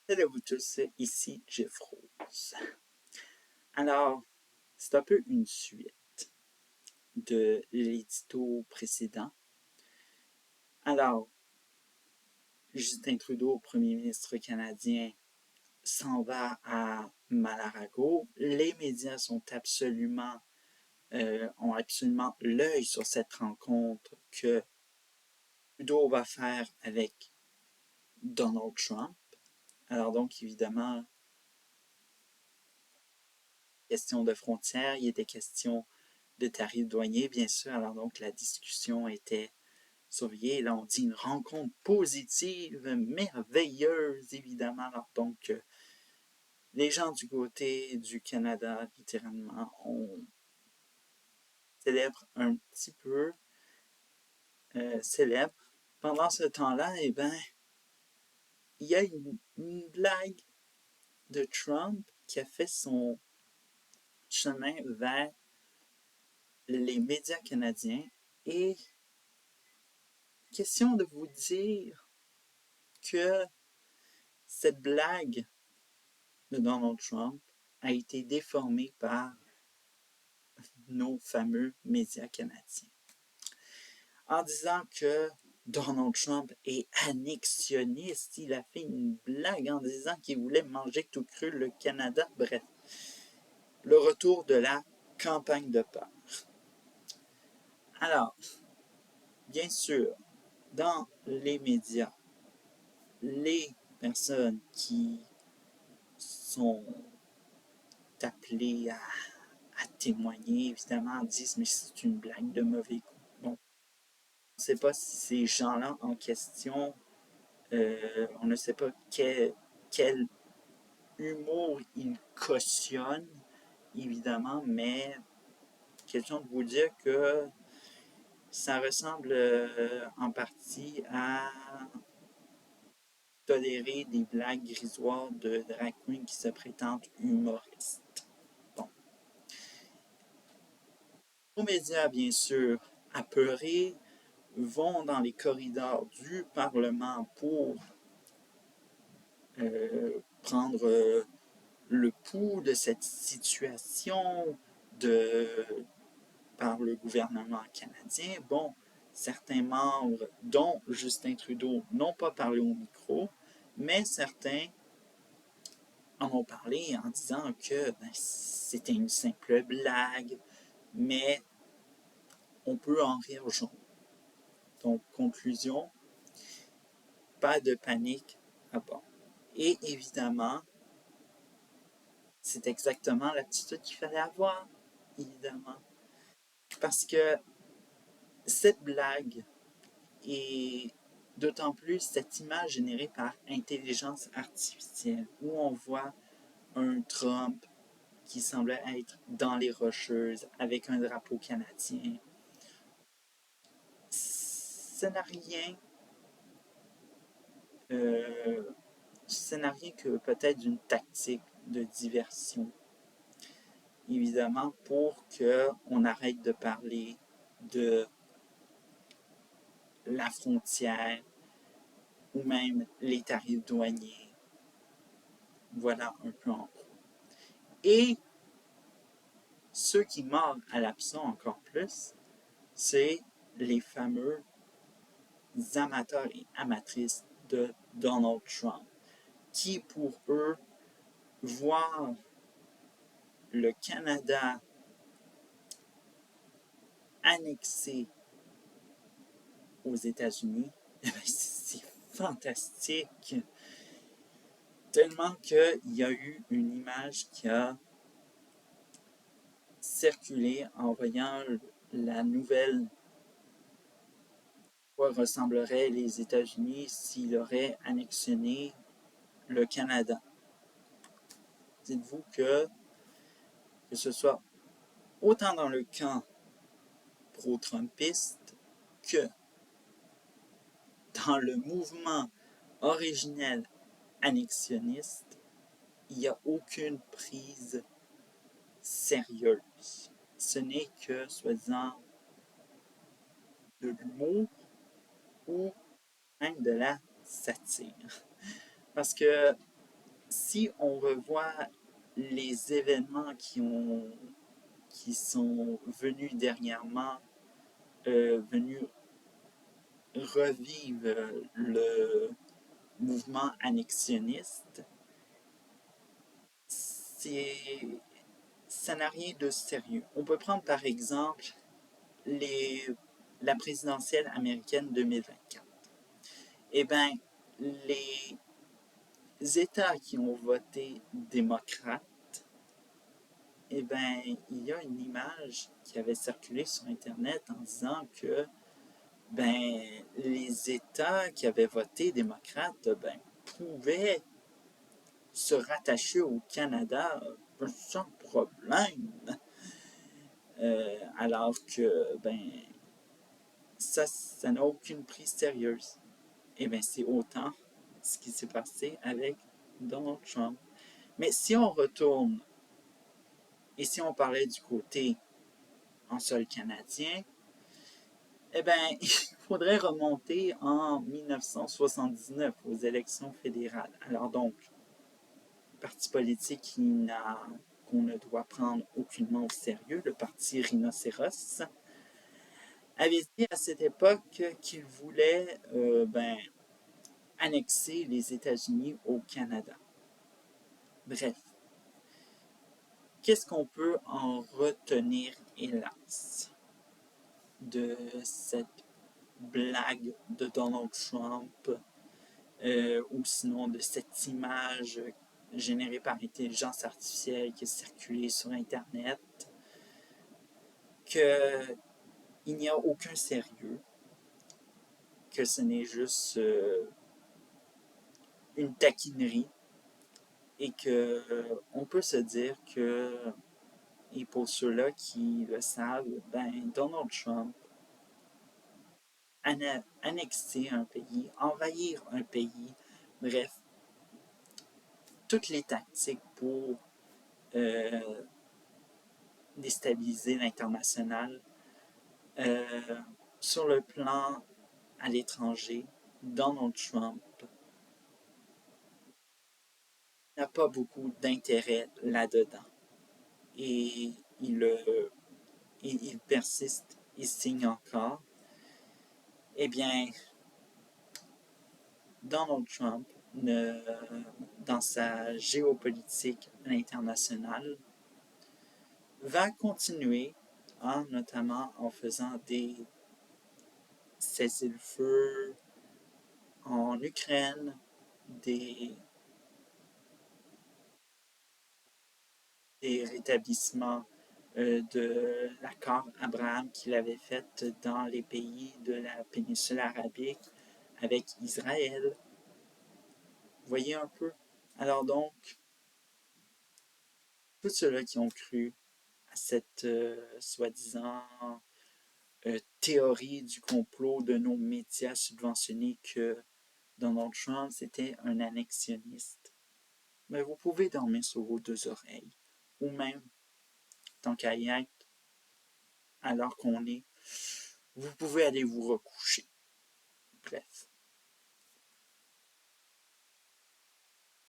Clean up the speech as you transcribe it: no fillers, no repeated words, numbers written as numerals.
Salut à vous tous, ici Jeff Rose. Alors, c'est un peu une suite de l'édito précédent. Alors, Justin Trudeau, premier ministre canadien, s'en va à Mar-a-Lago. Les médias ont absolument l'œil sur cette rencontre que Trudeau va faire avec Donald Trump. Alors donc, évidemment, question de frontières, il était question de tarifs douaniers, bien sûr. Alors donc, la discussion était surveillée. Là, on dit une rencontre positive, merveilleuse, évidemment. Alors donc, les gens du côté du Canada, littéralement, on célèbre un petit peu, célèbre. Pendant ce temps-là, eh bien, il y a une blague de Trump qui a fait son chemin vers les médias canadiens. Et question de vous dire que cette blague de Donald Trump a été déformée par nos fameux médias canadiens. En disant que Donald Trump est annexionniste, il a fait une blague en disant qu'il voulait manger tout cru le Canada. Bref, le retour de la campagne de peur. Alors, bien sûr, dans les médias, les personnes qui sont appelées à témoigner, évidemment, disent « mais c'est une blague de mauvais goût ». Bon, on ne sait pas si ces gens-là en question, on ne sait pas quel humour ils cautionnent, évidemment, mais question de vous dire que ça ressemble en partie à tolérer des blagues grisoires de drag queens qui se prétendent humoristes. Bon. Aux médias, bien sûr, apeurés, vont dans les corridors du Parlement pour prendre le pouls de cette situation par le gouvernement canadien. Bon, certains membres, dont Justin Trudeau, n'ont pas parlé au micro, mais certains en ont parlé en disant que c'était une simple blague, mais on peut en rire jaune. Donc, conclusion, pas de panique à bord. Et évidemment, c'est exactement l'attitude qu'il fallait avoir, évidemment. Parce que cette blague et d'autant plus cette image générée par intelligence artificielle où on voit un Trump qui semblait être dans les Rocheuses avec un drapeau canadien. Ça n'a rien que peut-être d'une tactique de diversion, évidemment, pour qu'on arrête de parler de la frontière ou même les tarifs douaniers. Voilà un peu en gros. Et ceux qui mordent à l'hameçon encore plus, c'est les fameux amateurs et amatrices de Donald Trump, qui pour eux voient le Canada annexé aux États-Unis, c'est fantastique. Tellement qu'il y a eu une image qui a circulé en voyant la nouvelle quoi ressembleraient les États-Unis s'ils auraient annexionné le Canada. Dites-vous que ce soit autant dans le camp pro-trumpiste que dans le mouvement originel annexionniste, il n'y a aucune prise sérieuse. Ce n'est que, soi-disant, de l'humour ou même de la satire. Parce que si on revoit les événements qui sont venus dernièrement, venus revivre le mouvement annexionniste, c'est, ça n'a rien de sérieux. On peut prendre par exemple les, la présidentielle américaine 2024. Eh bien, les États qui ont voté démocrate, eh bien, il y a une image qui avait circulé sur Internet en disant que ben, les États qui avaient voté démocrate ben, pouvaient se rattacher au Canada sans problème. Alors que ben, ça n'a aucune prise sérieuse. Et bien, c'est autant ce qui s'est passé avec Donald Trump. Mais si on retourne et si on parlait du côté en sol canadien, eh bien, il faudrait remonter en 1979 aux élections fédérales. Alors donc, parti politique qu'on ne doit prendre aucunement au sérieux, le parti Rhinocéros, avait dit à cette époque qu'il voulait annexer les États-Unis au Canada. Bref, qu'est-ce qu'on peut en retenir, hélas, de cette blague de Donald Trump, ou sinon de cette image générée par intelligence artificielle qui est circulée sur Internet, qu'il n'y a aucun sérieux, que ce n'est juste une taquinerie et que on peut se dire que, et pour ceux-là qui le savent, ben Donald Trump annexer un pays, envahir un pays, bref, toutes les tactiques pour euh, déstabiliser l'international euh, sur le plan à l'étranger, Donald Trump n'a pas beaucoup d'intérêt là-dedans. Et il persiste, il signe encore. Eh bien, Donald Trump, dans sa géopolitique internationale, va continuer, notamment en faisant des cessez-le-feu en Ukraine, des, des rétablissements de l'accord Abraham qu'il avait fait dans les pays de la péninsule arabique avec Israël. Vous voyez un peu? Alors donc, tous ceux-là qui ont cru à cette soi-disant théorie du complot de nos médias subventionnés que Donald Trump c'était un annexionniste, mais vous pouvez dormir sur vos deux oreilles. Ou même, tant qu'à y être, alors qu'on est, vous pouvez aller vous recoucher. Bref.